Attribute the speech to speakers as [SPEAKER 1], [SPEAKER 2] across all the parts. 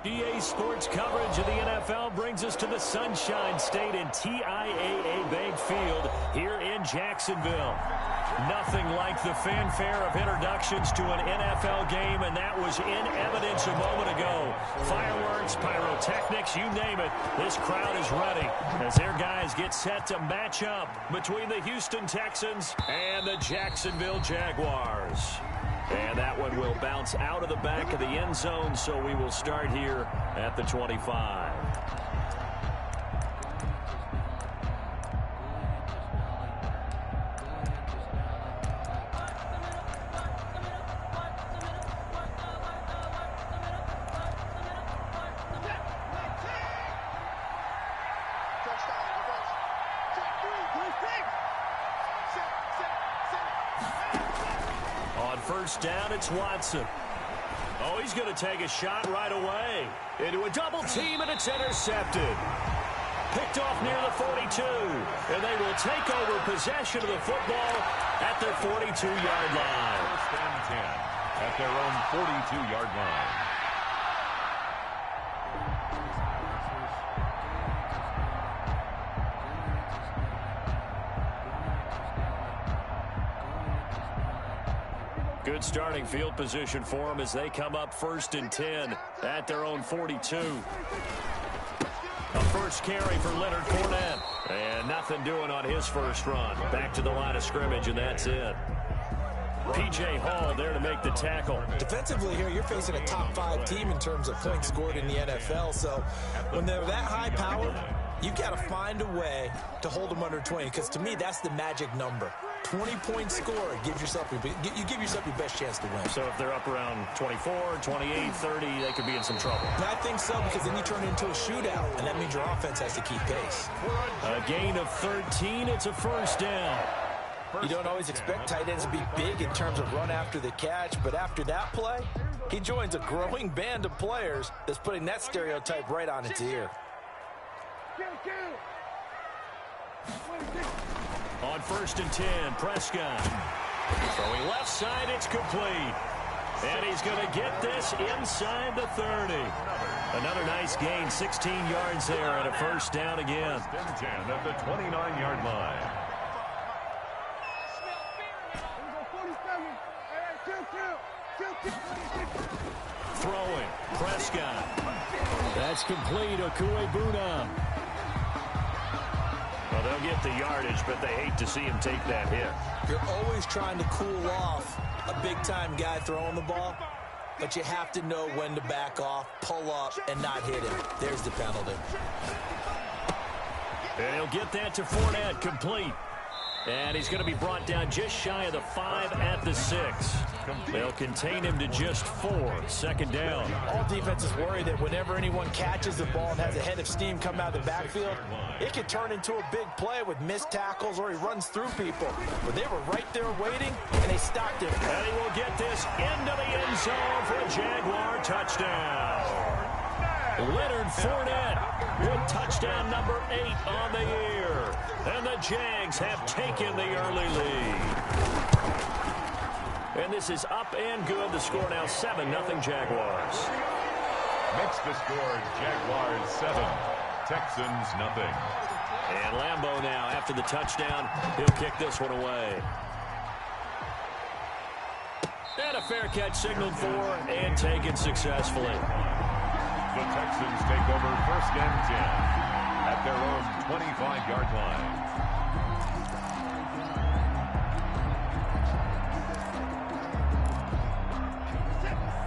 [SPEAKER 1] EA Sports coverage of the NFL brings us to the Sunshine State and TIAA Bank Field here in Jacksonville. Nothing like the fanfare of introductions to an NFL game, and that was in evidence a moment ago. Fireworks, pyrotechnics, you name it. This crowd is ready as their guys get set to match up between the Houston Texans and the Jacksonville Jaguars. And that one will bounce out of the back of the end zone, so we will start here at the 25. First down, it's Watson. Oh, he's going to take a shot right away. Into a double team, and it's intercepted. Picked off near the 42. And they will take over possession of the football at their 42-yard line.
[SPEAKER 2] First and 10 at their own 42-yard line.
[SPEAKER 1] Good starting field position for them as they come up first and 10 at their own 42. A first carry for Leonard Fournette. And nothing doing on his first run. Back to the line of scrimmage, and that's it. P.J. Hall there to make the tackle.
[SPEAKER 3] Defensively here, you're facing a top 5 team in terms of points scored in the NFL. So when they're that high powered, you got to find a way to hold them under 20, because to me, that's the magic number. 20-point score, you give yourself your best chance to win.
[SPEAKER 1] So if they're up around 24, 28, 30, they could be in some trouble.
[SPEAKER 3] I think so, because then you turn it into a shootout, and that means your offense has to keep pace.
[SPEAKER 1] A gain of 13, it's a first down.
[SPEAKER 3] You don't always expect tight ends to be big in terms of run after the catch, but after that play, he joins a growing band of players that's putting that stereotype right on its ear.
[SPEAKER 1] On first and 10, Prescott. Throwing left side, it's complete. And he's going to get this inside the 30. Another nice gain, 16 yards there, and a first down again.
[SPEAKER 2] First and 10 at the 29-yard line.
[SPEAKER 1] Throwing, Prescott. That's complete, Okuebuna. Well, they'll get the yardage, but they hate to see him take that hit.
[SPEAKER 3] You're always trying to cool off a big-time guy throwing the ball, but you have to know when to back off, pull up, and not hit him. There's the penalty.
[SPEAKER 1] And he'll get that to Fournette, complete. And he's going to be brought down just shy of the 5 at the 6. They'll contain him to just 4. Second down.
[SPEAKER 3] All defenses worry that whenever anyone catches the ball and has a head of steam come out of the backfield, it could turn into a big play with missed tackles or he runs through people. But they were right there waiting, and they stopped him.
[SPEAKER 1] And he will get this into the end zone for a Jaguar touchdown. Leonard Fournette with touchdown number 8 on the year. And the Jags have taken the early lead. And this is up and good. The score now 7-0 Jaguars.
[SPEAKER 2] Makes the score Jaguars 7, Texans nothing.
[SPEAKER 1] And Lambeau now after the touchdown. He'll kick this one away. And a fair catch signaled for and taken successfully.
[SPEAKER 2] The Texans take over first and 10 at their own 25-yard line.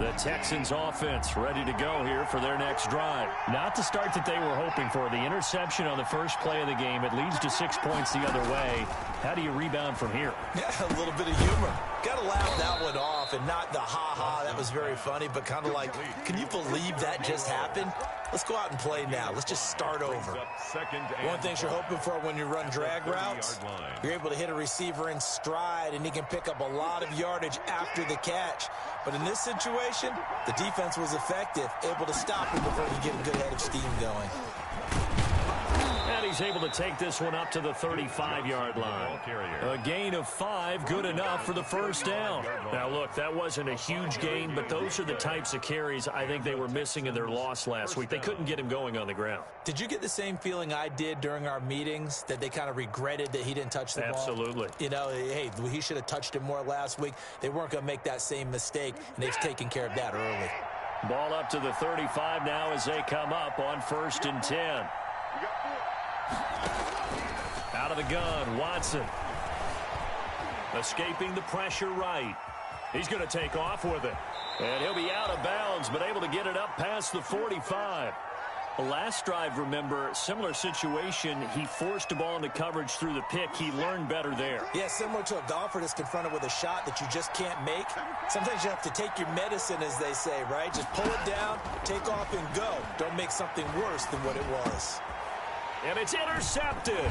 [SPEAKER 1] The Texans offense ready to go here for their next drive. Not the start that they were hoping for. The interception on the first play of the game. It leads to 6 points the other way. How do you rebound from here?
[SPEAKER 3] Yeah, a little bit of humor. Got to laugh that one off, and not the ha-ha, that was very funny, but kind of like, can you believe that just happened? Let's go out and play now. Let's just start over. One thing you're hoping for when you run drag routes, you're able to hit a receiver in stride, and he can pick up a lot of yardage after the catch. But in this situation, the defense was effective, able to stop him before he get a good head of steam going.
[SPEAKER 1] And he's able to take this one up to the 35-yard line. A gain of 5, good enough for the first down. Now, look, that wasn't a huge gain, but those are the types of carries I think they were missing in their loss last week. They couldn't get him going on the ground.
[SPEAKER 3] Did you get the same feeling I did during our meetings, that they kind of regretted that he didn't touch the ball?
[SPEAKER 1] Absolutely.
[SPEAKER 3] You know, hey, he should have touched it more last week. They weren't going to make that same mistake, and they've taken care of that early.
[SPEAKER 1] Ball up to the 35 now as they come up on 1st and 10. Out of the gun, Watson. Escaping the pressure right. He's going to take off with it. And he'll be out of bounds, but able to get it up past the 45. Last drive, remember, similar situation. He forced the ball into coverage through the pick. He learned better there.
[SPEAKER 3] Yeah, similar to a golfer that's confronted with a shot that you just can't make. Sometimes you have to take your medicine, as they say, right? Just pull it down, take off, and go. Don't make something worse than what it was.
[SPEAKER 1] And it's intercepted.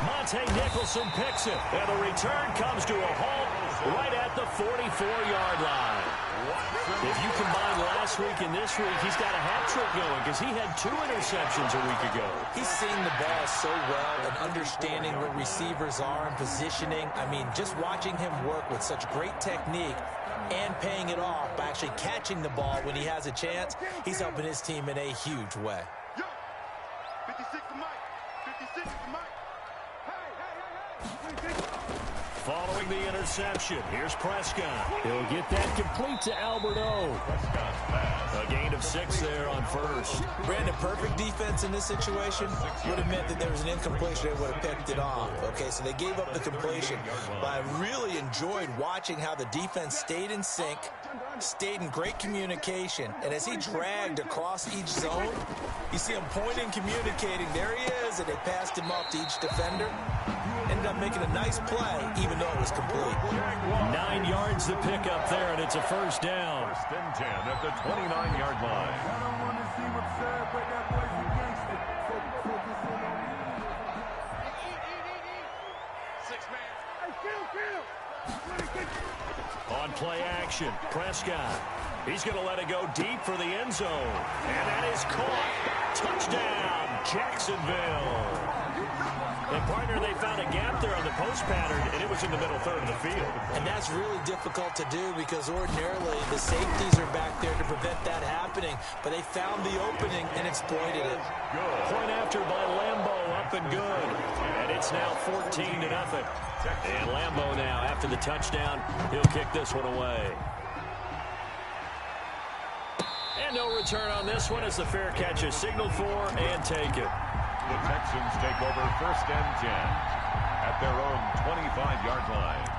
[SPEAKER 1] Monte Nicholson picks it. And the return comes to a halt right at the 44-yard line. If you combine last week and this week, he's got a hat trick going because he had 2 interceptions a week ago.
[SPEAKER 3] He's seeing the ball so well and understanding where receivers are and positioning. I mean, just watching him work with such great technique and paying it off by actually catching the ball when he has a chance, he's helping his team in a huge way.
[SPEAKER 1] Following the interception, here's Prescott. He'll get that complete to Albert O. A gain of 6 there on 1st.
[SPEAKER 3] Brandon, perfect defense in this situation would have meant that there was an incompletion. They would have picked it off. Okay, so they gave up the completion. But I really enjoyed watching how the defense stayed in sync, stayed in great communication, and as he dragged across each zone, you see him pointing, communicating. There he is, and they passed him off to each defender. Ended up making a nice play, even though it was complete.
[SPEAKER 1] 9 yards to pick up there, and it's a first down.
[SPEAKER 2] 1st and 10 at the 29-yard line.
[SPEAKER 1] On play action, Prescott. He's going to let it go deep for the end zone. And that is caught. Touchdown, Jacksonville. And, partner, they found a gap there on the post pattern, and it was in the middle third of the field.
[SPEAKER 3] And that's really difficult to do because ordinarily the safeties are back there to prevent that happening. But they found the opening and exploited it.
[SPEAKER 1] Point after by Lambo, up and good. And it's now 14-0. And Lambo now, after the touchdown, he'll kick this one away. And no return on this one as the fair catch is signaled for and taken.
[SPEAKER 2] The Texans take over 1st and 10 at their own 25-yard line.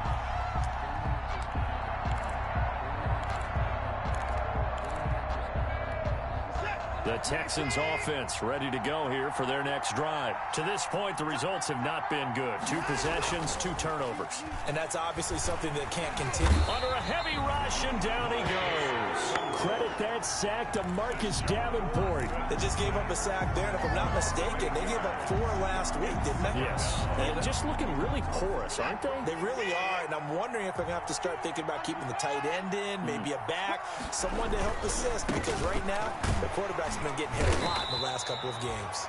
[SPEAKER 1] The Texans offense ready to go here for their next drive. To this point, the results have not been good. 2 possessions, 2 turnovers.
[SPEAKER 3] And that's obviously something that can't continue.
[SPEAKER 1] Under a heavy rush, and down he goes. Credit that sack to Marcus Davenport.
[SPEAKER 3] They just gave up a sack there, and if I'm not mistaken, they gave up 4 last week, didn't they?
[SPEAKER 1] Yes. And just looking really porous, aren't they?
[SPEAKER 3] They really are, and I'm wondering if I'm going to have to start thinking about keeping the tight end in, maybe a back, someone to help assist, because right now, the quarterback's been getting hit a lot in the last couple of games.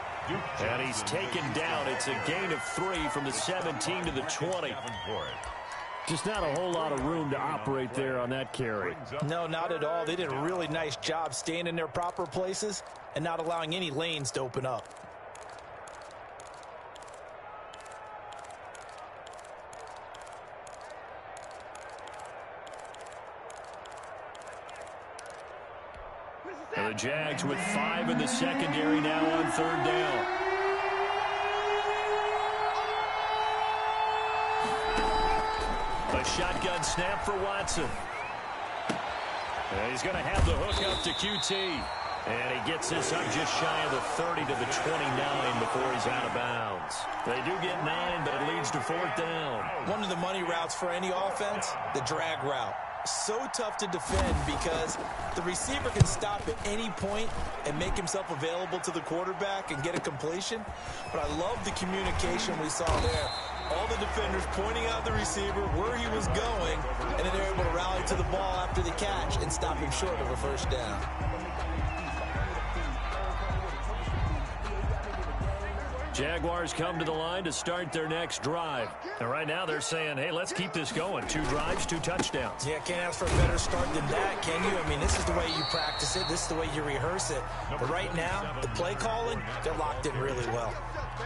[SPEAKER 1] And he's taken down. It's a gain of 3 from the 17 to the 20. Just not a whole lot of room to operate there on that carry.
[SPEAKER 3] No, not at all. They did a really nice job staying in their proper places and not allowing any lanes to open up.
[SPEAKER 1] And the Jags with 5 in the secondary now on 3rd down. A shotgun snap for Watson. And he's going to have the hook up to QT. And he gets this up just shy of the 30 to the 29 before he's out of bounds. They do get 9, but it leads to 4th down.
[SPEAKER 3] One of the money routes for any offense, the drag route. So tough to defend because the receiver can stop at any point and make himself available to the quarterback and get a completion. But I love the communication we saw there. All the defenders pointing out the receiver where he was going, and then they're able to rally to the ball after the catch and stop him short of a 1st down.
[SPEAKER 1] Jaguars come to the line to start their next drive. And right now they're saying, hey, let's keep this going. 2 drives, 2 touchdowns.
[SPEAKER 3] Yeah, can't ask for a better start than that, can you? I mean, this is the way you practice it. This is the way you rehearse it. But right now, the play calling, they're locked in really well.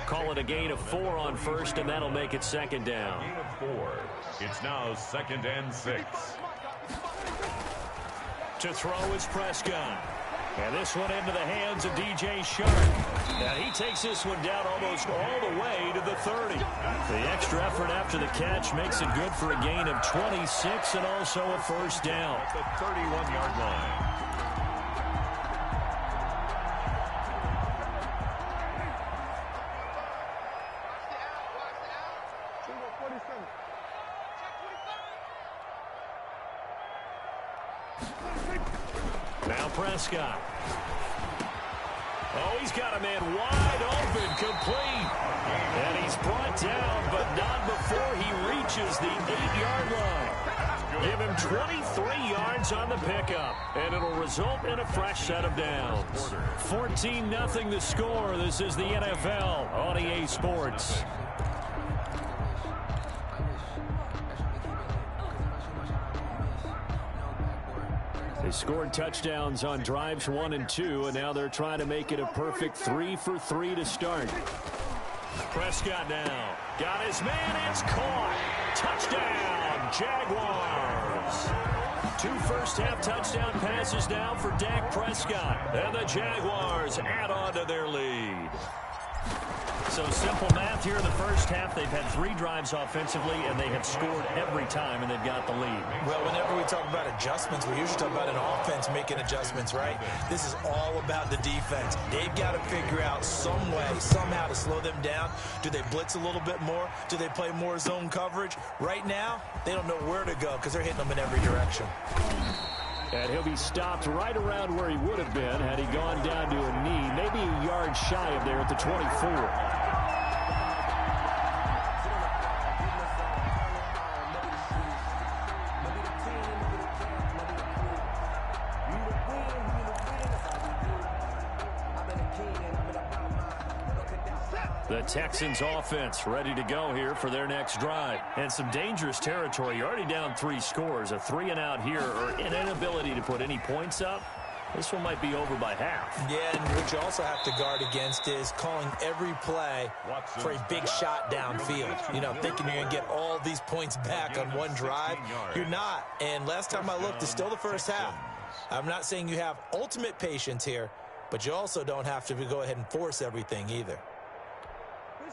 [SPEAKER 1] Call it a gain of 4 on first, and that'll make it second down.
[SPEAKER 2] Gain of 4. It's now 2nd and 6.
[SPEAKER 1] To throw is Prescott. And this one into the hands of DJ Shark. And he takes this one down almost all the way to the 30. The extra effort after the catch makes it good for a gain of 26 and also a first down.
[SPEAKER 2] At the 31-yard line.
[SPEAKER 1] Now Prescott. Oh, he's got a man wide open, complete. And he's brought down, but not before he reaches the 8-yard line. Give him 23 yards on the pickup, and it'll result in a fresh set of downs. 14-0 the score. This is the NFL on EA Sports. They scored touchdowns on drives 1 and 2, and now they're trying to make it a perfect 3 for 3 to start. Prescott now. Got his man. It's caught. Touchdown, Jaguars. 2 first-half touchdown passes now for Dak Prescott. And the Jaguars add on to their lead. So simple math here in the first half. They've had 3 drives offensively, and they have scored every time, and they've got the lead.
[SPEAKER 3] Well, whenever we talk about adjustments, we usually talk about an offense making adjustments, right? This is all about the defense. They've got to figure out some way, somehow to slow them down. Do they blitz a little bit more? Do they play more zone coverage? Right now, they don't know where to go because they're hitting them in every direction.
[SPEAKER 1] And he'll be stopped right around where he would have been had he gone down to a knee, maybe a yard shy of there at the 24. The Texans offense ready to go here for their next drive. And some dangerous territory. You're already down 3 scores. A 3-and-out here or an inability to put any points up. This one might be over by half.
[SPEAKER 3] Yeah, and what you also have to guard against is calling every play for a big shot downfield. You know, thinking you're going to get all these points back on one drive. You're not. And last time I looked, it's still the first half. I'm not saying you have ultimate patience here, but you also don't have to go ahead and force everything either.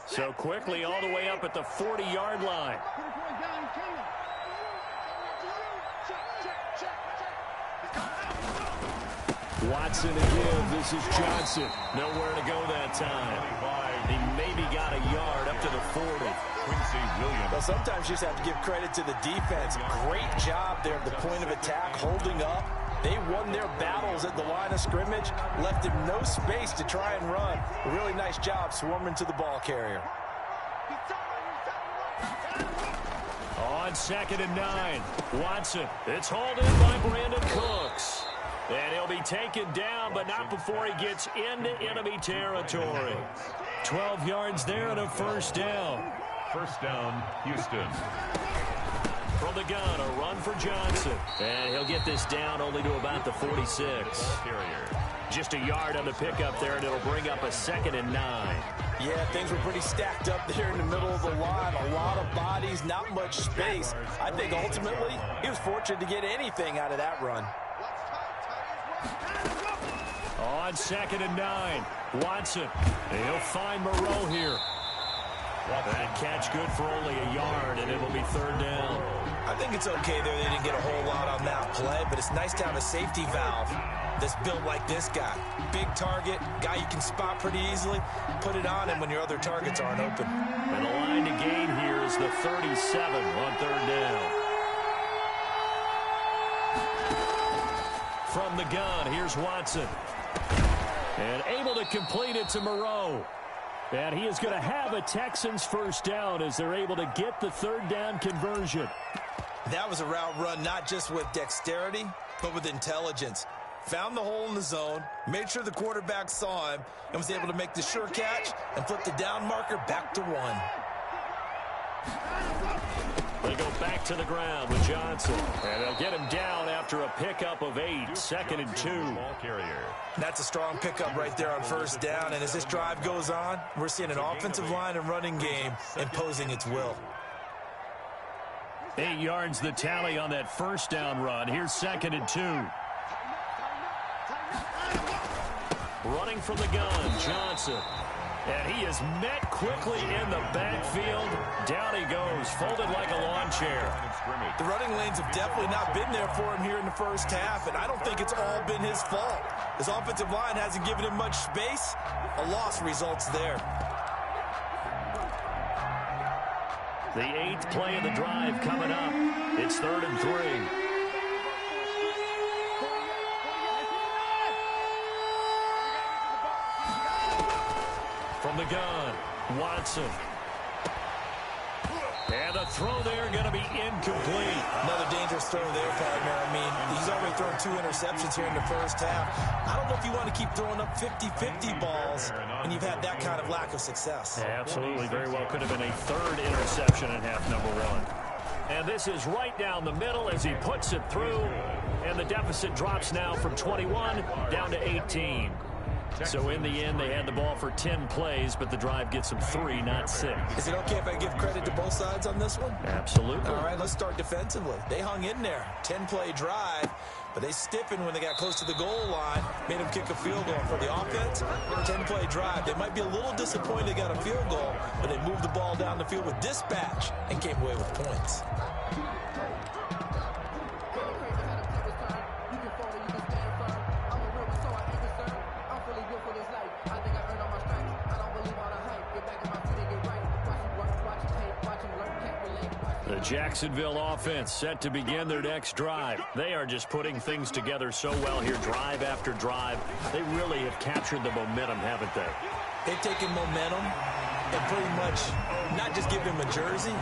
[SPEAKER 1] So quickly all the way up at the 40-yard line. Watson again. This is Johnson. Nowhere to go that time. He maybe got a yard up to the 40.
[SPEAKER 3] Well, sometimes you just have to give credit to the defense. Great job there at the point of attack, holding up. They won their battles at the line of scrimmage, left him no space to try and run. A really nice job swarming to the ball carrier.
[SPEAKER 1] On 2nd and 9, Watson. It's hauled in by Brandon Cooks. And he'll be taken down, but not before he gets into enemy territory. 12 yards there and a first down.
[SPEAKER 2] First down, Houston.
[SPEAKER 1] From the gun, a run for Johnson. And he'll get this down only to about the 46. Just a yard on the pickup there, and it'll bring up a 2nd and 9.
[SPEAKER 3] Yeah, things were pretty stacked up there in the middle of the line. A lot of bodies, not much space. I think ultimately he was fortunate to get anything out of that run.
[SPEAKER 1] On 2nd and 9, Watson. He'll find Moreau here. That catch good for only a yard, and it'll be 3rd down.
[SPEAKER 3] I think it's okay there. They didn't get a whole lot on that play, but it's nice to have a safety valve that's built like this guy. Big target, guy you can spot pretty easily. Put it on him when your other targets aren't open.
[SPEAKER 1] And the line to gain here is the 37 on 3rd down. From the gun, here's Watson. And able to complete it to Moreau. And he is going to have a Texans first down as they're able to get the 3rd down conversion.
[SPEAKER 3] That was a route run not just with dexterity, but with intelligence. found the hole in the zone, made sure the quarterback saw him, and was able to make the sure catch and flip the down marker back to 1.
[SPEAKER 1] They go back to the ground with Johnson. And they'll get him down after a pickup of 8, 2nd and 2.
[SPEAKER 3] That's a strong pickup right there on first down. And as this drive goes on, we're seeing an offensive line and running game imposing its will.
[SPEAKER 1] 8 yards the tally on that first down run. Here's 2nd and 2. Running from the gun, Johnson. And he is met quickly in the backfield. Down he goes, folded like a lawn chair.
[SPEAKER 3] The running lanes have definitely not been there for him here in the first half, and I don't think it's all been his fault. His offensive line hasn't given him much space. A loss results there.
[SPEAKER 1] The 8th play of the drive coming up. It's 3rd and 3. From the gun, Watson. And the throw there going to be incomplete.
[SPEAKER 3] Another dangerous throw there, partner. I mean, he's already thrown 2 interceptions here in the first half. I don't know if you want to keep throwing up 50-50 balls when you've had that kind of lack of success.
[SPEAKER 1] Yeah, absolutely. Very well could have been a 3rd interception in half number 1. And this is right down the middle as he puts it through. And the deficit drops now from 21 down to 18. So in the end, they had the ball for 10 plays, but the drive gets them 3, not 6.
[SPEAKER 3] Is it okay if I give credit to both sides on this one?
[SPEAKER 1] Absolutely.
[SPEAKER 3] All right, let's start defensively. They hung in there. 10-play drive, but they stiffened when they got close to the goal line, made them kick a field goal. For the offense, 10-play drive. They might be a little disappointed they got a field goal, but they moved the ball down the field with dispatch and came away with points.
[SPEAKER 1] The Jacksonville offense set to begin their next drive. They are just putting things together so well here, drive after drive. They really have captured the momentum, haven't they?
[SPEAKER 3] They've taken momentum and pretty much not just give him a jersey,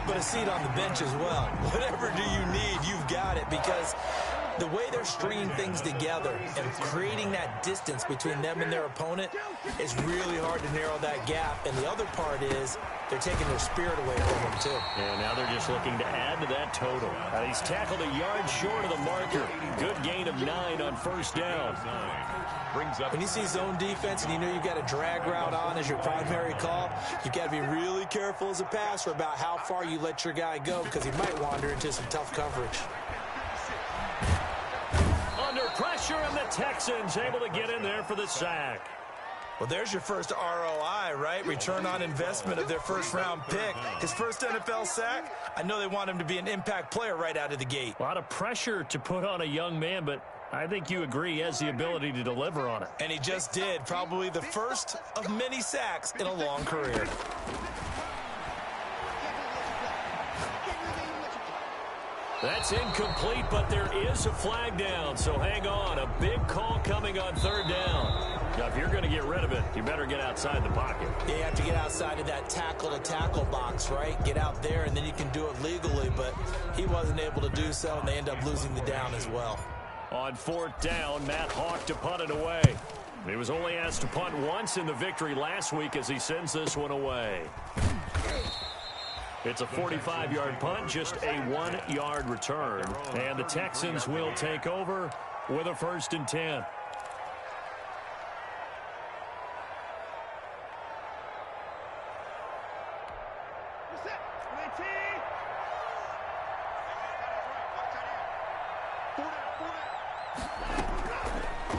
[SPEAKER 3] but a seat on the bench as well. Whatever do you need, you've got it, because the way they're stringing things together and creating that distance between them and their opponent is really hard to narrow that gap. And the other part is they're taking their spirit away from them, too.
[SPEAKER 1] And now they're just looking to add to that total. He's tackled a yard short of the marker. Good gain of 9 on first down.
[SPEAKER 3] When you see zone defense and you know you've got a drag route on as your primary call, you've got to be really careful as a passer about how far you let your guy go, because he might wander into some tough coverage.
[SPEAKER 1] Under pressure, and the Texans able to get in there for the sack.
[SPEAKER 3] Well, there's your first ROI, right? Return on investment of their first-round pick. His first NFL sack, I know they want him to be an impact player right out of the gate.
[SPEAKER 1] A lot of pressure to put on a young man, but I think you agree he has the ability to deliver on it.
[SPEAKER 3] And he just did. Probably the first of many sacks in a long career.
[SPEAKER 1] That's incomplete, but there is a flag down, so hang on. A big call coming on 3rd down. Now, if you're going to get rid of it, you better get outside the pocket.
[SPEAKER 3] Yeah, you have to get outside of that tackle-to-tackle box, right? Get out there, and then you can do it legally, but he wasn't able to do so, and they end up losing the down as well.
[SPEAKER 1] On 4th down, Matt Hawk to punt it away. He was only asked to punt once in the victory last week as he sends this one away. It's a 45-yard punt, just a 1-yard return. And the Texans will take over with a 1st and 10.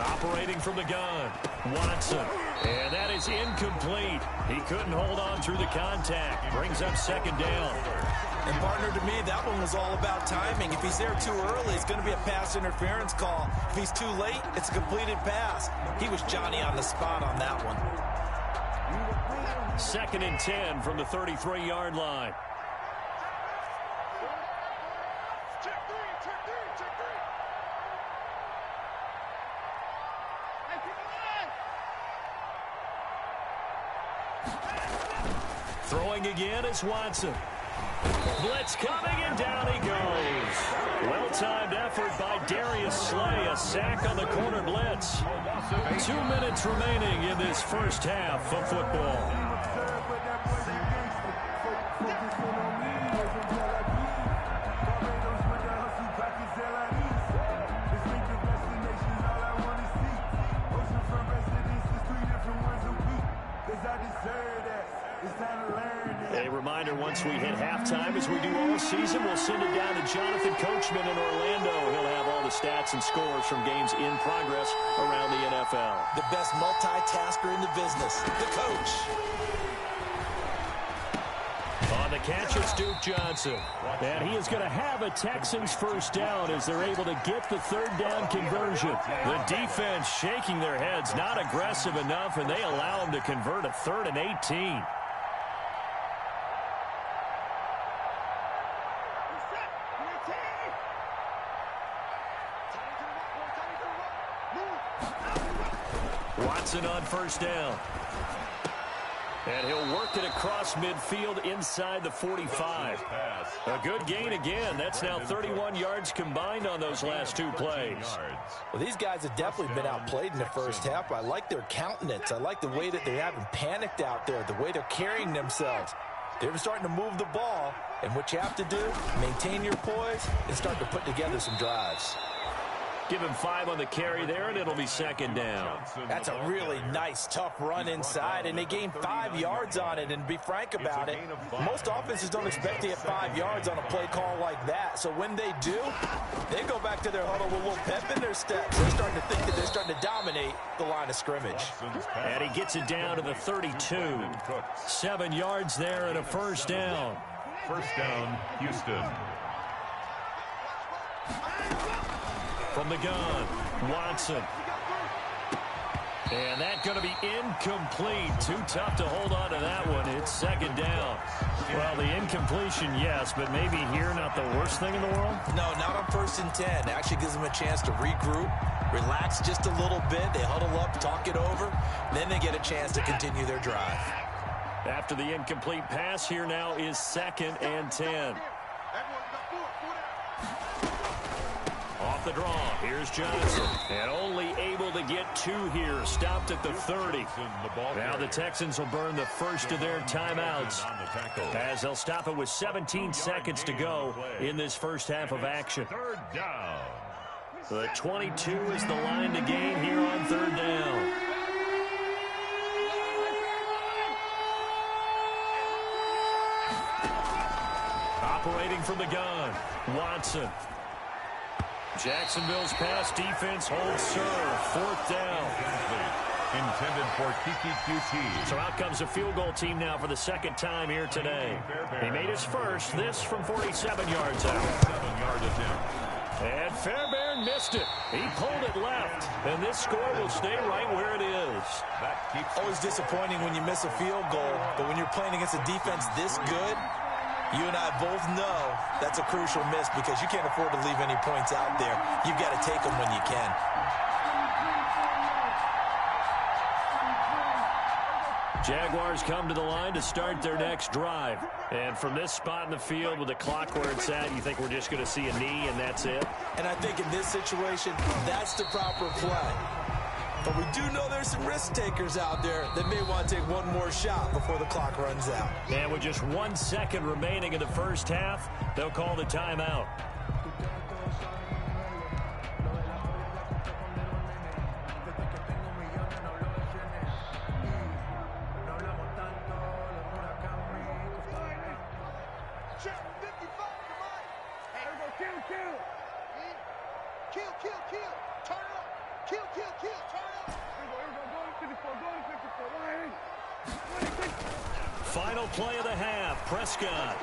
[SPEAKER 1] Operating from the gun, Watson. And that is incomplete. He couldn't hold on through the contact. Brings up 2nd down.
[SPEAKER 3] And partner, to me, that one was all about timing. If he's there too early, it's going to be a pass interference call. If he's too late, it's a completed pass. He was Johnny on the spot on that one.
[SPEAKER 1] 2nd and 10 from the 33-yard line. Throwing again is Watson. Blitz coming, and down he goes. Well-timed effort. effort by Darius Slay. A sack on the corner blitz. 2 minutes remaining in this first half of football. A reminder, once we hit halftime, as we do all season, we'll send it down to Jonathan Coachman in Orlando. He'll have all the stats and scores from games in progress around the NFL.
[SPEAKER 3] The best multitasker in the business, the coach.
[SPEAKER 1] On the catch, it's Duke Johnson. And he is going to have a Texans first down as they're able to get the third down conversion. The defense shaking their heads, not aggressive enough, and they allow them to convert a 3rd and 18. Watson on first down. And he'll work it across midfield inside the 45. A good gain again. That's now 31 yards combined on those last 2 plays.
[SPEAKER 3] Well, these guys have definitely been outplayed in the first half. I like their countenance. I like the way that they haven't panicked out there, the way they're carrying themselves. They're starting to move the ball, and what you have to do, maintain your poise and start to put together some drives.
[SPEAKER 1] Give him 5 on the carry there, and it'll be second down.
[SPEAKER 3] That's a really nice, tough run inside, and they gained 5 yards on it. And to be frank about it, most offenses don't expect to get 5 yards on a play call like that. So when they do, they go back to their huddle with a little pep in their steps. They're starting to think that they're starting to dominate the line of scrimmage.
[SPEAKER 1] And he gets it down to the 32. 7 yards there and a first down.
[SPEAKER 2] First down, Houston.
[SPEAKER 1] From the gun, Watson. And that's going to be incomplete. Too tough to hold on to that one. It's second down. Well, the incompletion, yes, but maybe here not the worst thing in the world?
[SPEAKER 3] No, not on 1st and 10. Actually gives them a chance to regroup, relax just a little bit. They huddle up, talk it over. Then they get a chance to continue their drive.
[SPEAKER 1] After the incomplete pass, here now is 2nd and 10. Off the draw, here's Johnson. And only able to get 2 here, stopped at the 30. Now the Texans will burn the first of their timeouts as they'll stop it with 17 seconds to go in this first half of action.
[SPEAKER 2] Third down.
[SPEAKER 1] The 22 is the line to gain here on 3rd down. Operating from the gun, Watson. Jacksonville's pass defense holds serve. 4th down.
[SPEAKER 2] Intended for KQT.
[SPEAKER 1] So out comes a field goal team now for the 2nd time here today. He made his first, this from 47 yards out.
[SPEAKER 2] 7-yard attempt.
[SPEAKER 1] And Fairbairn missed it. He pulled it left. And this score will stay right where it is.
[SPEAKER 3] Always disappointing when you miss a field goal, but when you're playing against a defense this good, you and I both know that's a crucial miss because you can't afford to leave any points out there. You've got to take them when you can.
[SPEAKER 1] Jaguars come to the line to start their next drive. And from this spot in the field with the clock where it's at, you think we're just going to see a knee and that's it?
[SPEAKER 3] And I think in this situation, that's the proper play. But we do know there's some risk takers out there that may want to take one more shot before the clock runs out.
[SPEAKER 1] And with just 1 second remaining in the first half, they'll call the timeout. Final play of the half, Prescott.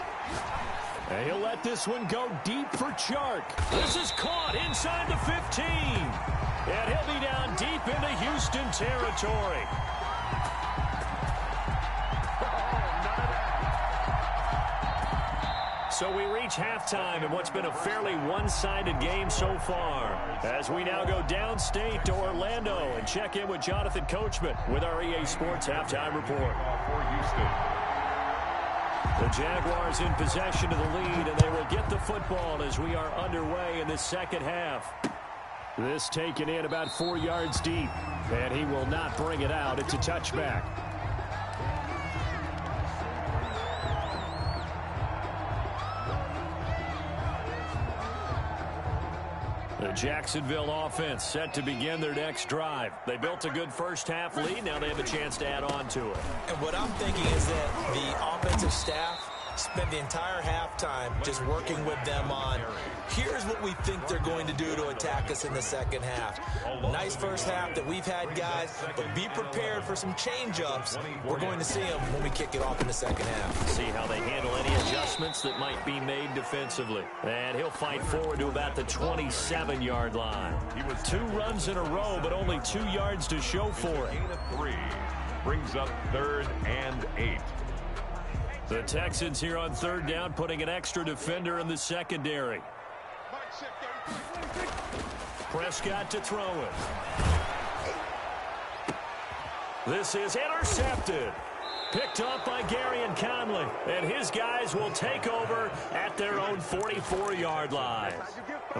[SPEAKER 1] And he'll let this one go deep for Chark. This is caught inside the 15. And he'll be down deep into Houston territory. So we reach halftime in what's been a fairly one-sided game so far. As we now go downstate to Orlando and check in with Jonathan Coachman with our EA Sports Halftime Report.
[SPEAKER 2] For Houston.
[SPEAKER 1] The Jaguars in possession of the lead, and they will get the football as we are underway in the second half. This taken in about 4 yards deep, and he will not bring it out. It's a touchback. The Jacksonville offense set to begin their next drive. They built a good first-half lead. Now they have a chance to add on to it.
[SPEAKER 3] And what I'm thinking is that the offensive staff spent the entire halftime just working with them on, here's what we think they're going to do to attack us in the second half. Nice first half that we've had, guys, but be prepared for some change-ups. We're going to see them when we kick it off in the second half.
[SPEAKER 1] See how they handle any adjustments that might be made defensively. And he'll fight forward to about the 27-yard line. 2 runs in a row, but only 2 yards to show for it.
[SPEAKER 2] 3 brings up 3rd and 8.
[SPEAKER 1] The Texans here on 3rd down, putting an extra defender in the secondary. Prescott to throw it. This is intercepted. Picked up by Gary and Conley. And his guys will take over at their own 44-yard line.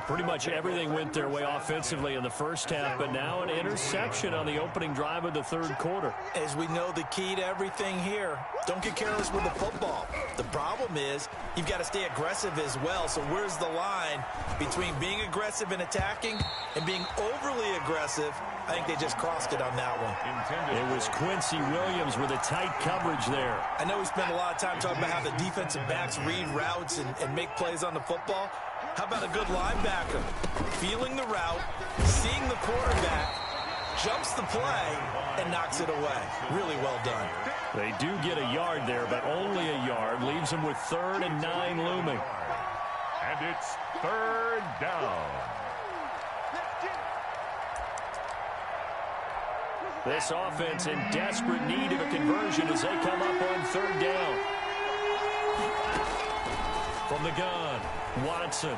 [SPEAKER 1] Pretty much everything went their way offensively in the first half, but now an interception on the opening drive of the 3rd quarter.
[SPEAKER 3] As we know, the key to everything here, don't get careless with the football. The problem is you've got to stay aggressive as well. So where's the line between being aggressive and attacking and being overly aggressive? I think they just crossed it on that one.
[SPEAKER 1] It was Quincy Williams with a tight coverage there.
[SPEAKER 3] I know we spent a lot of time talking about how the defensive backs read routes and make plays on the football. How about a good linebacker? Feeling the route, seeing the quarterback, jumps the play, and knocks it away. Really well done.
[SPEAKER 1] They do get a yard there, but only a yard. Leaves them with 3rd and 9 looming.
[SPEAKER 2] And it's 3rd down.
[SPEAKER 1] This offense in desperate need of a conversion as they come up on 3rd down. From the gun, Watson.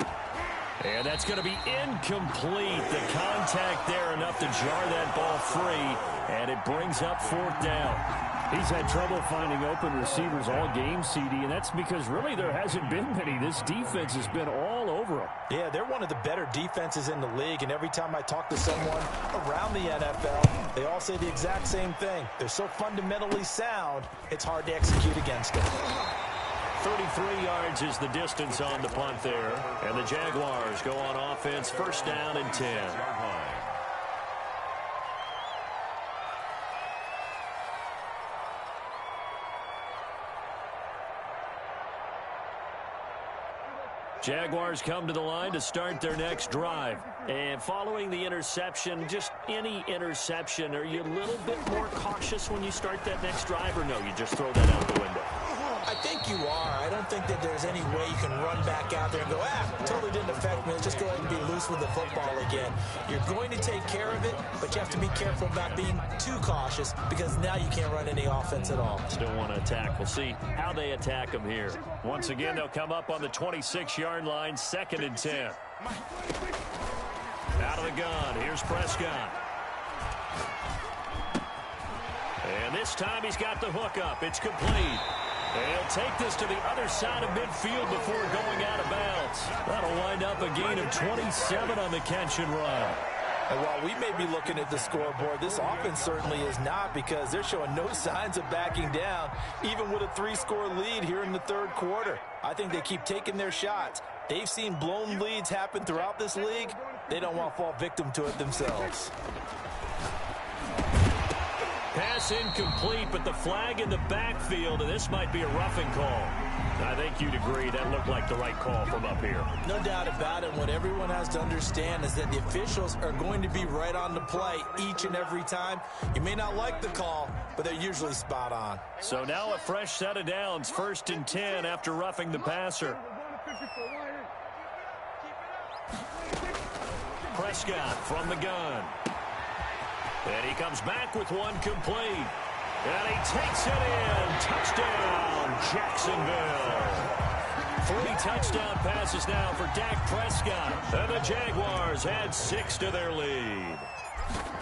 [SPEAKER 1] And that's going to be incomplete. The contact there enough to jar that ball free, and it brings up 4th down. He's had trouble finding open receivers all game, CD, and that's because really there hasn't been many. This defense has been all over him.
[SPEAKER 3] Yeah, they're one of the better defenses in the league, and every time I talk to someone around the NFL, they all say the exact same thing. They're so fundamentally sound, it's hard to execute against them.
[SPEAKER 1] 33 yards is the distance on the punt there. And the Jaguars go on offense, 1st down and 10. Jaguars come to the line to start their next drive. And following the interception, just any interception, are you a little bit more cautious when you start that next drive, or no, you just throw that out the window?
[SPEAKER 3] I think you are. I don't think that there's any way you can run back out there and go, totally didn't affect me. Let's just go ahead and be loose with the football again. You're going to take care of it, but you have to be careful about being too cautious because now you can't run any offense at all.
[SPEAKER 1] Still want to attack. We'll see how they attack them here. Once again, they'll come up on the 26-yard line, 2nd and 10. Out of the gun, here's Prescott. And this time he's got the hook up. It's complete. And he'll take this to the other side of midfield before going out of bounds. That'll wind up a gain of 27 on the catch and run.
[SPEAKER 3] And while we may be looking at the scoreboard, this offense certainly is not, because they're showing no signs of backing down, even with a 3-score lead here in the 3rd quarter. I think they keep taking their shots. They've seen blown leads happen throughout this league. They don't want to fall victim to it themselves.
[SPEAKER 1] Pass incomplete, but the flag in the backfield, and this might be a roughing call. I think you'd agree that looked like the right call from up here.
[SPEAKER 3] No doubt about it. What everyone has to understand is that the officials are going to be right on the play each and every time. You may not like the call, but they're usually spot on.
[SPEAKER 1] So now a fresh set of downs, 1st and 10 after roughing the passer. Prescott from the gun. And he comes back with one complete. And he takes it in. Touchdown, Jacksonville. 3 touchdown passes now for Dak Prescott. And the Jaguars add 6 to their lead.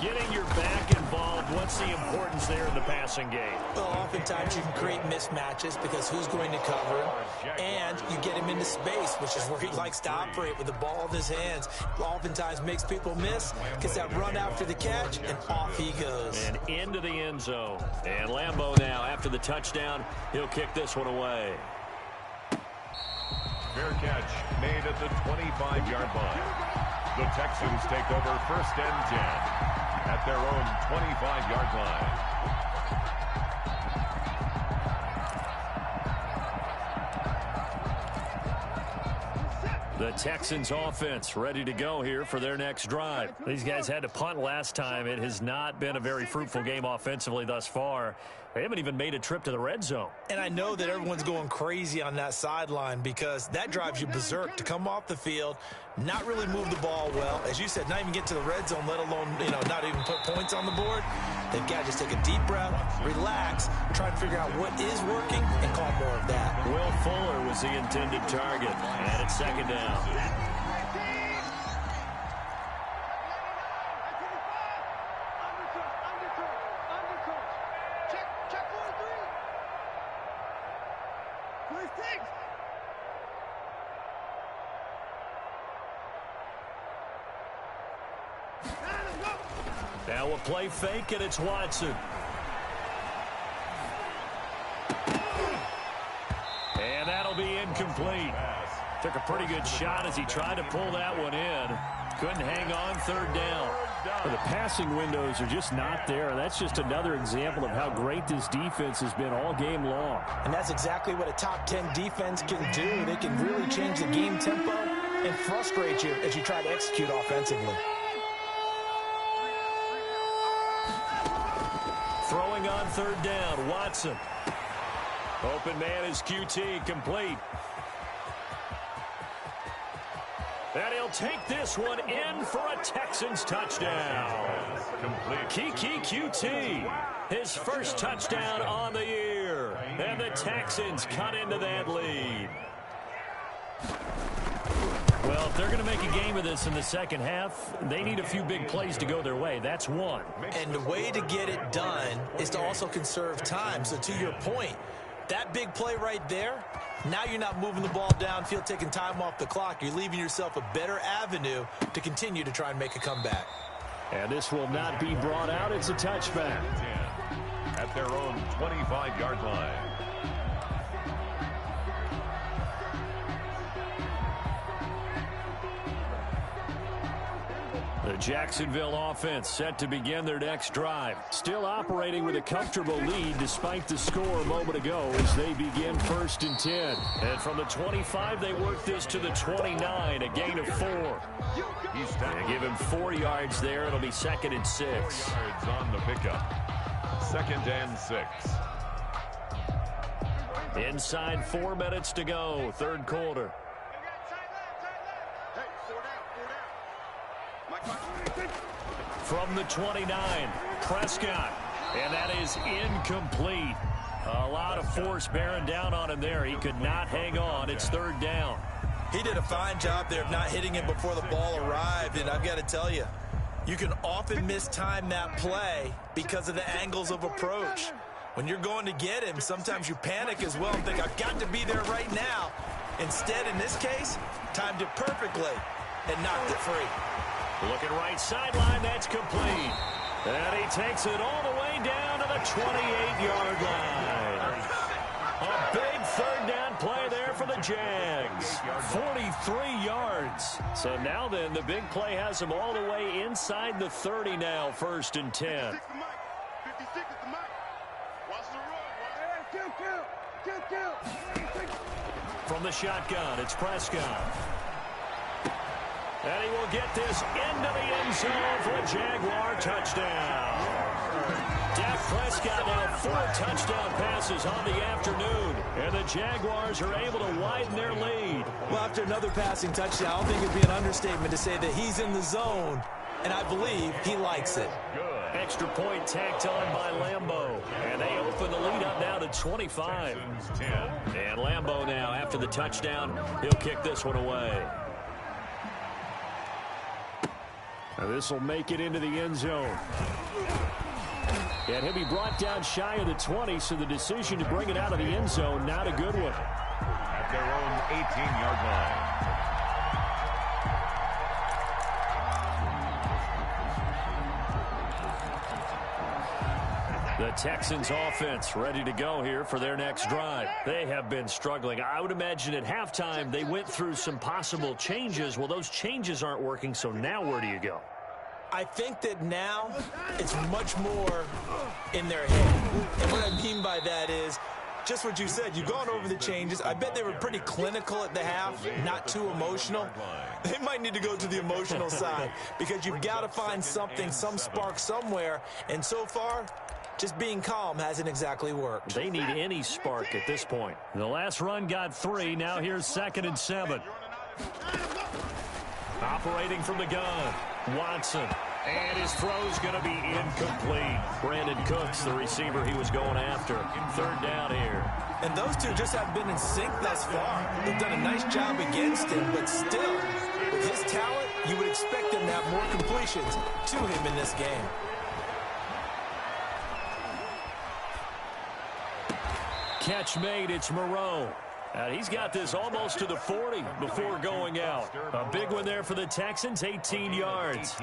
[SPEAKER 1] Getting your back involved, what's the importance there in the passing game?
[SPEAKER 3] Well, oftentimes you can create mismatches because who's going to cover him, and you get him into space, which is where he likes to operate with the ball in his hands. Oftentimes makes people miss, gets that run after the catch, and off he goes.
[SPEAKER 1] And into the end zone. And Lambeau now, after the touchdown, he'll kick this one away.
[SPEAKER 2] Fair catch made at the 25-yard line. The Texans take over 1st and 10 at their own 25-yard line.
[SPEAKER 1] The Texans offense ready to go here for their next drive. These guys had to punt last time. It has not been a very fruitful game offensively thus far. They haven't even made a trip to the red zone.
[SPEAKER 3] And I know that everyone's going crazy on that sideline because that drives you berserk to come off the field, not really move the ball well. As you said, not even get to the red zone, let alone, not even put points on the board. They've got to just take a deep breath, relax, try to figure out what is working, and call more of that.
[SPEAKER 1] Will Fuller was the intended target, and it's 2nd down. Now a play fake, and it's Watson. And that'll be incomplete. Took a pretty good shot as he tried to pull that one in. Couldn't hang on, 3rd down.
[SPEAKER 4] Well, the passing windows are just not there. That's just another example of how great this defense has been all game long.
[SPEAKER 3] And that's exactly what a top 10 defense can do. They can really change the game tempo and frustrate you as you try to execute offensively.
[SPEAKER 1] Throwing on 3rd down, Watson. Open man is QT, complete. And he'll take this one in for a Texans touchdown. Kiki QT, his first touchdown on the year. And the Texans cut into that lead. Well, if they're going to make a game of this in the second half, they need a few big plays to go their way. That's one.
[SPEAKER 3] And the way to get it done is to also conserve time. So to your point, that big play right there, now you're not moving the ball downfield, taking time off the clock. You're leaving yourself a better avenue to continue to try and make a comeback.
[SPEAKER 4] And this will not be brought out. It's a touchback.
[SPEAKER 2] At their own 25-yard line.
[SPEAKER 1] The Jacksonville offense set to begin their next drive. Still operating with a comfortable lead despite the score a moment ago as they begin 1st and 10. And from the 25, they work this to the 29, a gain of 4. They give him 4 yards there. It'll be 2nd and 6.
[SPEAKER 2] Yards on the pickup. 2nd and 6.
[SPEAKER 1] Inside 4 minutes to go, 3rd quarter. From the 29, Prescott, and that is incomplete. A lot of force bearing down on him there. He could not hang on. It's 3rd down.
[SPEAKER 3] He did a fine job there of not hitting it before the ball arrived, and I've got to tell you, you can often mistime that play because of the angles of approach. When you're going to get him, sometimes you panic as well and think, I've got to be there right now. Instead, in this case, timed it perfectly and knocked it free.
[SPEAKER 1] Looking right sideline, that's complete. And he takes it all the way down to the 28-yard line. A big 3rd down play there for the Jags. 43 yards. So now then, the big play has him all the way inside the 30 now, 1st and 10. From the shotgun, it's Prescott. And he will get this into the end zone for a Jaguar touchdown. Dak Prescott now 4 touchdown passes on the afternoon. And the Jaguars are able to widen their lead.
[SPEAKER 3] Well, after another passing touchdown, I don't think it would be an understatement to say that he's in the zone. And I believe he likes it.
[SPEAKER 1] Extra point tacked on by Lambeau. And they open the lead up now to 25. And Lambeau now, after the touchdown, he'll kick this one away.
[SPEAKER 4] This will make it into the end zone. And he'll be brought down shy of the 20, so the decision to bring it out of the end zone, not a good one.
[SPEAKER 2] At their own 18-yard line.
[SPEAKER 1] The Texans offense ready to go here for their next drive. They have been struggling. I would imagine at halftime they went through some possible changes. Well, those changes aren't working, so now where do you go?
[SPEAKER 3] I think that now it's much more in their head. And what I mean by that is just what you said. You've gone over the changes. I bet they were pretty clinical at the half, not too emotional. They might need to go to the emotional side because you've got to find something, some spark somewhere. And so far, just being calm hasn't exactly worked.
[SPEAKER 1] They need any spark at this point. The last run got 3. Now here's 2nd and 7. Operating from the gun, Watson. And his throw's going to be incomplete. Brandon Cooks, the receiver he was going after. 3rd down here.
[SPEAKER 3] And those two just haven't been in sync thus far. They've done a nice job against him, but still, with his talent, you would expect him to have more completions to him in this game.
[SPEAKER 1] Catch made, it's Moreau. And he's got this almost to the 40 before going out. A big one there for the Texans, 18 yards.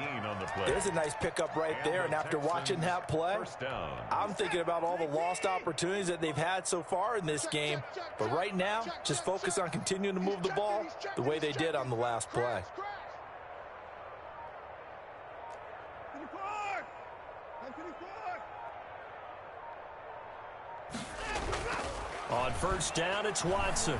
[SPEAKER 3] There's a nice pickup right there, and after watching that play, I'm thinking about all the lost opportunities that they've had so far in this game. But right now, just focus on continuing to move the ball the way they did on the last play.
[SPEAKER 1] On 1st down, it's Watson.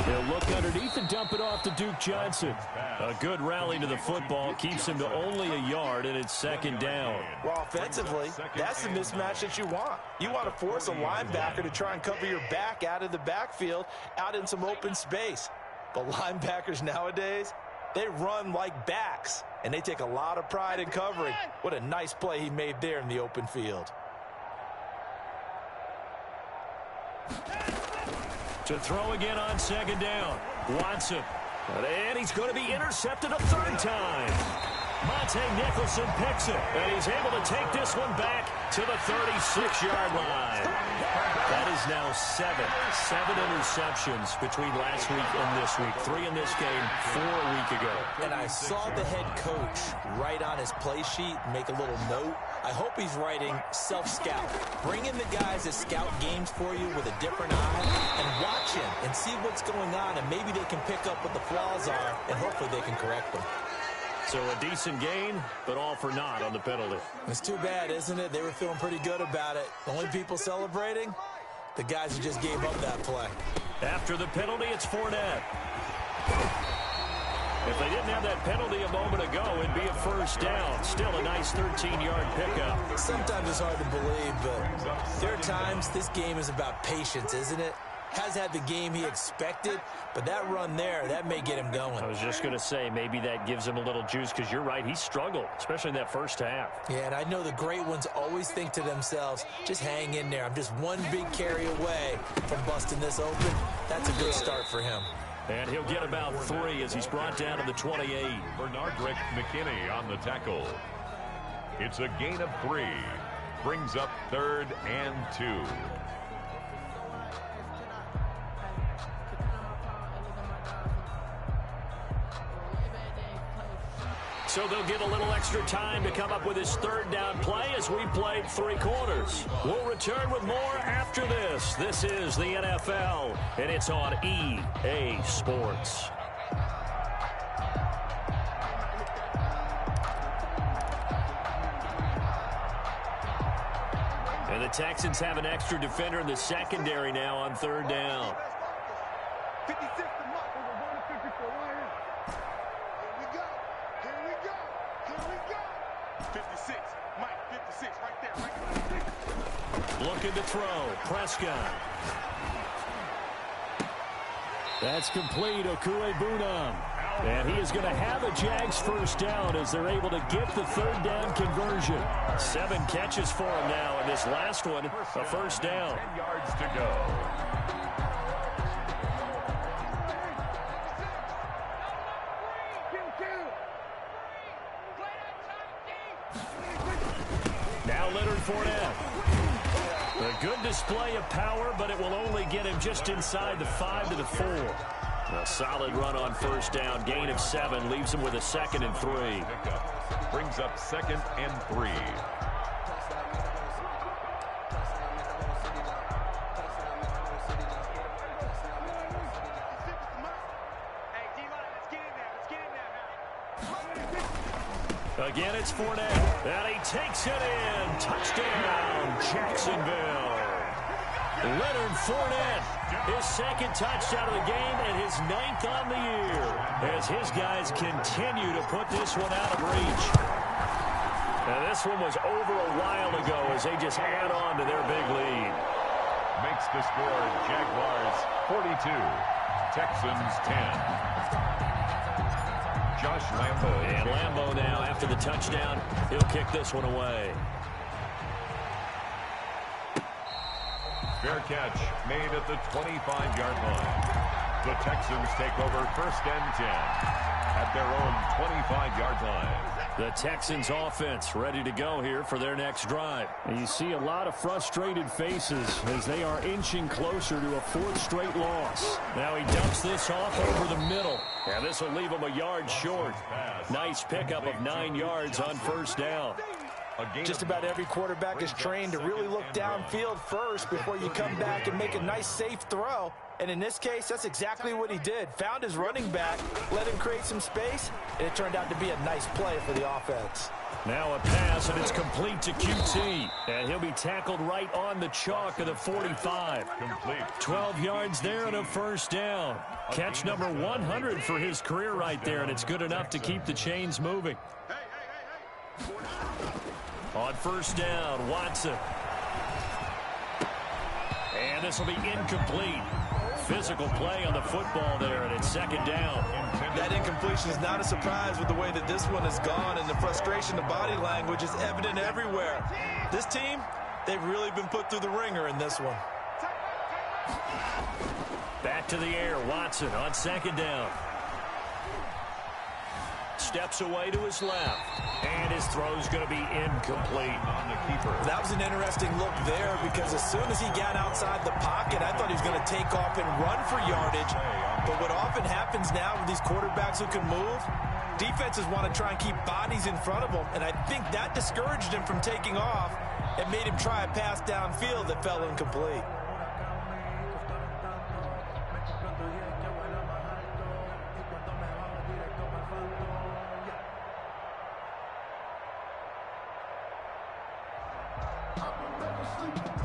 [SPEAKER 1] He'll look underneath and dump it off to Duke Johnson. A good rally to the football keeps him to only a yard, and it's 2nd down.
[SPEAKER 3] Well, offensively, that's the mismatch that you want. You want to force a linebacker to try and cover your back out of the backfield, out in some open space. But linebackers nowadays, they run like backs, and they take a lot of pride in covering. What a nice play he made there in the open field.
[SPEAKER 1] To throw again on 2nd down. Watson. And he's going to be intercepted a 3rd time. Monte Nicholson picks it. And he's able to take this one back to the 36-yard line. That is now 7 interceptions between last week and this week. 3 in this game, 4 a week ago.
[SPEAKER 3] And I saw the head coach write on his play sheet, make a little note. I hope he's writing self-scout. Bring in the guys that scout games for you with a different eye and watch him and see what's going on, and maybe they can pick up what the flaws are, and hopefully they can correct them.
[SPEAKER 1] So a decent gain, but all for naught on the penalty.
[SPEAKER 3] It's too bad, isn't it? They were feeling pretty good about it. The only people celebrating, the guys who just gave up that play.
[SPEAKER 1] After the penalty, it's Fournette. If they didn't have that penalty a moment ago, it'd be a 1st down. Still a nice 13-yard pickup.
[SPEAKER 3] Sometimes it's hard to believe, but there are times this game is about patience, isn't it? Has had the game he expected, but that run there, that may get him going.
[SPEAKER 1] I was just going to say, maybe that gives him a little juice, because you're right, he struggled, especially in that 1st half.
[SPEAKER 3] Yeah, and I know the great ones always think to themselves, just hang in there. I'm just one big carry away from busting this open. That's a good start for him.
[SPEAKER 1] And he'll get about 3 as he's brought down to the 28.
[SPEAKER 2] Bernardrick McKinney on the tackle. It's a gain of 3. Brings up 3rd and 2.
[SPEAKER 1] So they'll get a little extra time to come up with his 3rd down play as we played 3 quarters. We'll return with more after this. This is the NFL, and it's on EA Sports. And the Texans have an extra defender in the secondary now on 3rd down.
[SPEAKER 5] 56 to Mike. We're going to 54 right here. Here we go. Here we go. 56. Mike, 56 right there. Right there.
[SPEAKER 1] Looking to throw. Prescott.
[SPEAKER 4] That's complete. Okuegbunam. And he is going to have a Jags 1st down as they're able to get the 3rd down conversion.
[SPEAKER 1] 7 catches for him now, and this last one, a 1st down.
[SPEAKER 2] 10 yards to go.
[SPEAKER 1] Now Leonard Fournette. A good display of power, but it will only get him just inside the 5 to the 4. A solid run on first down. Gain of 7 leaves him with a 2nd and 3.
[SPEAKER 2] Brings up 2nd and 3.
[SPEAKER 1] Again, it's Fournette, and he takes it in. Touchdown, Jacksonville. Leonard Fournette, his 2nd touchdown of the game and his 9th on the year, as his guys continue to put this one out of reach. Now, this one was over a while ago as they just add on to their big lead.
[SPEAKER 2] Makes the score Jaguars 42, Texans 10. Josh Lambo.
[SPEAKER 1] And Lambo now, after the touchdown, he'll kick this one away.
[SPEAKER 2] Fair catch made at the 25-yard line. The Texans take over 1st and 10 at their own 25-yard line.
[SPEAKER 1] The Texans offense ready to go here for their next drive.
[SPEAKER 4] And you see a lot of frustrated faces as they are inching closer to a 4th straight loss.
[SPEAKER 1] Now he dumps this off over the middle. And this will leave him a yard short. Nice pickup of 9 yards on first down.
[SPEAKER 3] Just about every quarterback is trained to really look downfield first before you come back and make a nice, safe throw. And in this case, that's exactly what he did. Found his running back, let him create some space, and it turned out to be a nice play for the offense.
[SPEAKER 1] Now a pass, and it's complete to QT. And he'll be tackled right on the chalk of the 45.
[SPEAKER 2] Complete.
[SPEAKER 1] 12 yards there and a first down. Catch number 100 for his career right there, and it's good enough to keep the chains moving. On first down, Watson. And this will be incomplete. Physical play on the football there, and it's 2nd down.
[SPEAKER 3] That incompletion is not a surprise with the way that this one has gone, and the frustration, the body language is evident everywhere. This team, they've really been put through the ringer in this one.
[SPEAKER 1] Back to the air, Watson on 2nd down. Steps away to his left, and his throw's going to be incomplete on the keeper.
[SPEAKER 3] That was an interesting look there because as soon as he got outside the pocket, I thought he was going to take off and run for yardage. But what often happens now with these quarterbacks who can move, defenses want to try and keep bodies in front of them, and I think that discouraged him from taking off and made him try a pass downfield that fell incomplete.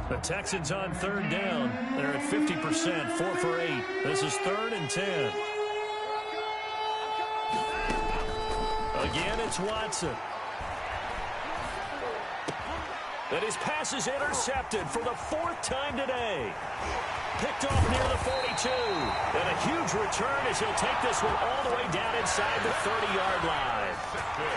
[SPEAKER 1] The Texans on 3rd down. They're at 50%, 4 for 8. This is 3rd and 10. Again, it's Watson. And his pass is intercepted for the 4th time today. Picked off near the 42. And a huge return as he'll take this one all the way down inside the 30-yard line.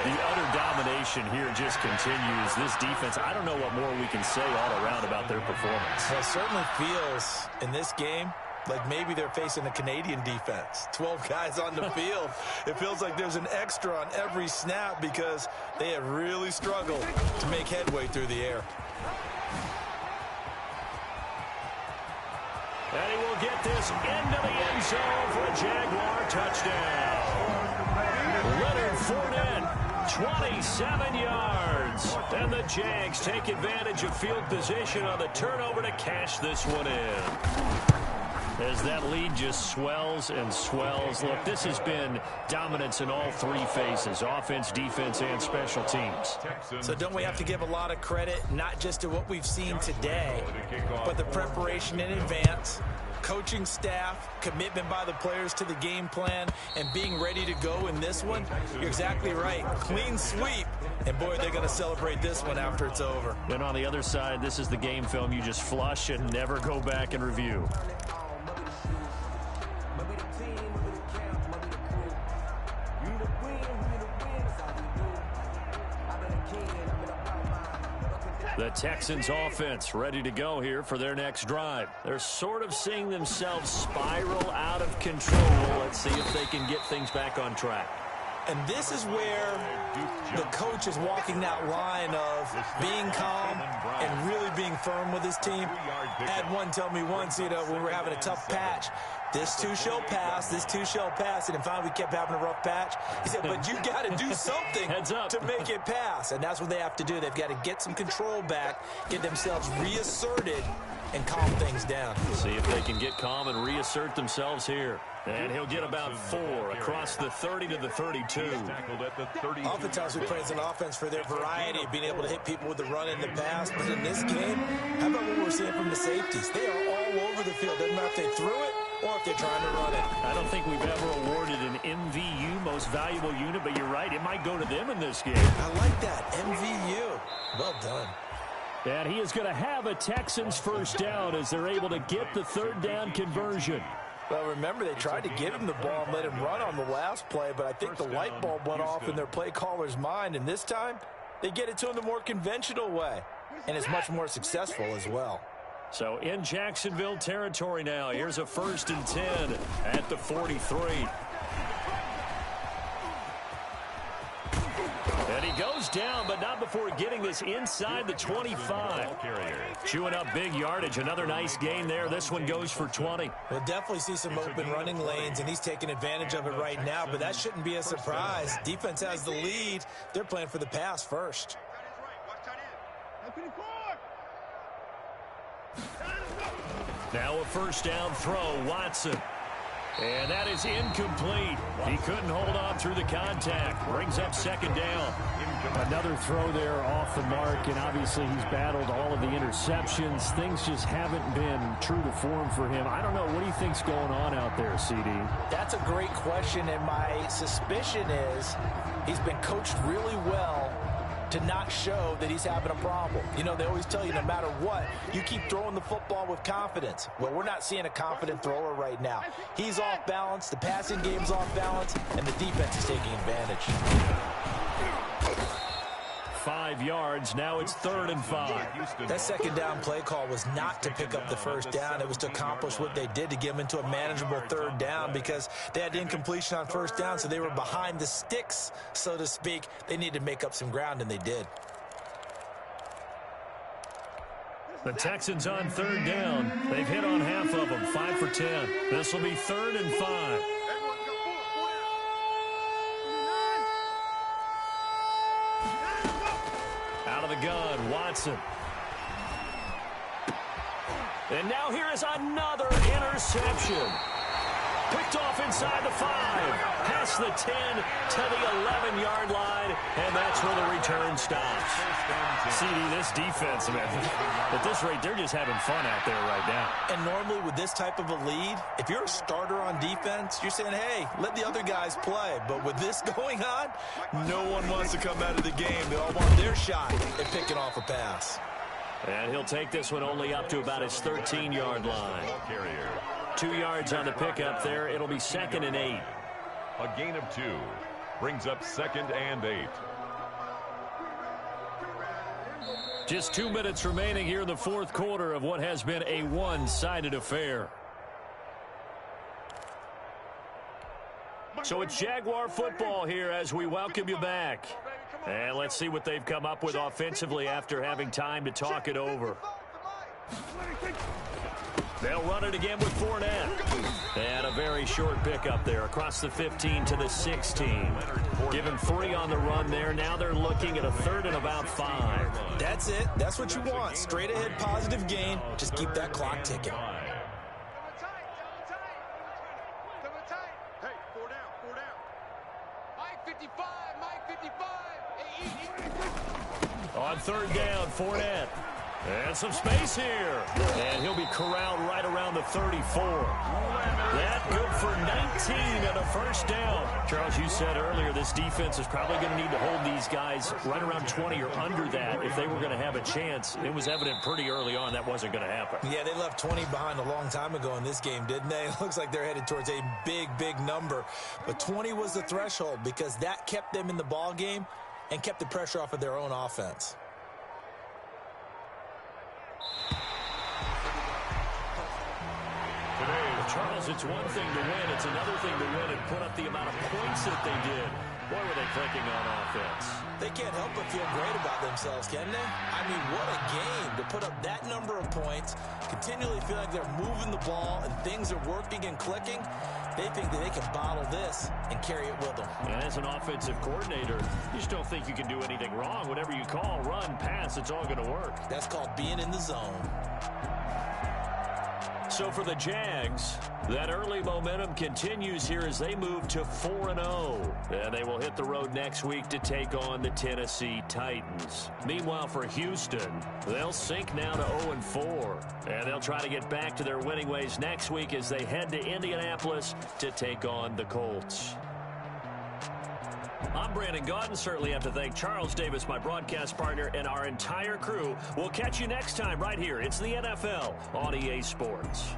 [SPEAKER 1] The utter domination here just continues. This defense, I don't know what more we can say all around about their performance.
[SPEAKER 3] Well, it certainly feels in this game like maybe they're facing a Canadian defense. 12 guys on the field. It feels like there's an extra on every snap because they have really struggled to make headway through the air.
[SPEAKER 1] And he will get this into the end zone for a Jaguar touchdown. Leonard Fournette, 27 yards. And the Jags take advantage of field position on the turnover to cash this one in. As that lead just swells and swells. Look, this has been dominance in all 3 phases, offense, defense, and special teams.
[SPEAKER 3] So don't we have to give a lot of credit, not just to what we've seen today, but the preparation in advance, coaching staff, commitment by the players to the game plan, and being ready to go in this one? You're exactly right. Clean sweep. And, boy, they're going to celebrate this one after it's over.
[SPEAKER 1] And on the other side, this is the game film you just flush and never go back and review. The Texans offense ready to go here for their next drive. They're sort of seeing themselves spiral out of control. Let's see if they can get things back on track.
[SPEAKER 3] And this is where the coach is walking that line of being calm and really being firm with his team. I had one tell me once, when we were having a tough patch, this too shall pass, this too shall pass. And finally we kept having a rough patch. He said, but you got to do something to make it pass. And that's what they have to do. They've got to get some control back, get themselves reasserted, and calm things down.
[SPEAKER 4] See if they can get calm and reassert themselves here. And he'll get about 4 across the 30 to the 32.
[SPEAKER 3] Oftentimes we praise an offense for their variety of being able to hit people with the run in the pass. But in this game, how about what we're seeing from the safeties? They are all over the field. Doesn't matter if they threw it or if they're trying to run it.
[SPEAKER 4] I don't think we've ever awarded an MVU, most valuable unit, but you're right, it might go to them in this game.
[SPEAKER 3] I like that, MVU. Well done.
[SPEAKER 4] And he is going to have a Texans first down as they're able to get the third down conversion.
[SPEAKER 3] Well, remember, they tried to give him the ball and let him run on the last play, but I think the light bulb went off in their play caller's mind, and this time they get it to him the more conventional way, and it's much more successful as well.
[SPEAKER 4] So in Jacksonville territory now, here's a 1st and 10 at the 43. And he goes down, but not before getting this inside the 25. Chewing up big yardage. Another nice gain there. This one goes for 20.
[SPEAKER 3] We'll definitely see some open running lanes, and he's taking advantage of it right now, but that shouldn't be a surprise. Defense has the lead. They're playing for the pass first.
[SPEAKER 4] Now a first down throw, Watson. And that is incomplete. He couldn't hold on through the contact. Brings up 2nd down.
[SPEAKER 6] Another throw there off the mark, and obviously he's battled all of the interceptions. Things just haven't been true to form for him. I don't know. What do you think's going on out there, CD?
[SPEAKER 3] That's a great question, and my suspicion is he's been coached really well to not show that he's having a problem. You know, they always tell you no matter what, you keep throwing the football with confidence. Well, we're not seeing a confident thrower right now. He's off balance, the passing game's off balance, and the defense is taking advantage.
[SPEAKER 4] 5 yards. Now it's 3rd and 5.
[SPEAKER 3] That 2nd down play call was not to pick up the first down. It was to accomplish what they did to get them into a manageable 3rd down because they had incompletion on 1st down, so they were behind the sticks, so to speak. They needed to make up some ground, and they did.
[SPEAKER 4] The Texans on 3rd down. They've hit on half of them, 5 for 10. This will be 3rd and 5. Out of the gun, Watson. And now here is another interception. Picked off inside the 5, past the 10 to the 11-yard line, and that's where the return stops. CD, this defense, man, at this rate, they're just having fun out there right now.
[SPEAKER 3] And normally with this type of a lead, if you're a starter on defense, you're saying, hey, let the other guys play. But with this going on, no one wants to come out of the game. They all want their shot at picking off a pass.
[SPEAKER 4] And he'll take this one only up to about his 13-yard line. 2 yards on the pickup there. It'll be 2nd and 8.
[SPEAKER 2] A gain of 2 brings up 2nd and 8.
[SPEAKER 4] Just 2 minutes remaining here in the 4th quarter of what has been a one-sided affair. So it's Jaguar football here as we welcome you back. And let's see what they've come up with offensively after having time to talk it over. They'll run it again with Fournette. And a very short pickup there across the 15 to the 16. Given 3 on the run there. Now they're looking at a 3rd and about 5.
[SPEAKER 3] That's it. That's what you want. Straight ahead positive gain. Just keep that clock ticking.
[SPEAKER 5] Hey, 4 down, 4 down. Mike 55, Mike 55.
[SPEAKER 4] On 3rd down, Fournette. And some space here. And he'll be corralled right around the 34. That good for 19 and a first down. Charles, you said earlier this defense is probably going to need to hold these guys right around 20 or under that if they were going to have a chance. It was evident pretty early on that wasn't going to happen.
[SPEAKER 3] Yeah, they left 20 behind a long time ago in this game, didn't they? It looks like they're headed towards a big, big number. But 20 was the threshold because that kept them in the ball game and kept the pressure off of their own offense.
[SPEAKER 4] Charles, it's one thing to win. It's another thing to win and put up the amount of points that they did. Boy, were they clicking on offense.
[SPEAKER 3] They can't help but feel great about themselves, can they? I mean, what a game to put up that number of points, continually feel like they're moving the ball and things are working and clicking. They think that they can bottle this and carry it with them.
[SPEAKER 4] And as an offensive coordinator, you just don't think you can do anything wrong. Whatever you call, run, pass, it's all going to work.
[SPEAKER 3] That's called being in the zone.
[SPEAKER 1] So for the Jags, that early momentum continues here as they move to 4-0. And they will hit the road next week to take on the Tennessee Titans. Meanwhile, for Houston, they'll sink now to 0-4. And they'll try to get back to their winning ways next week as they head to Indianapolis to take on the Colts. I'm Brandon Gaudin. Certainly have to thank Charles Davis, my broadcast partner, and our entire crew. We'll catch you next time right here. It's the NFL on EA Sports.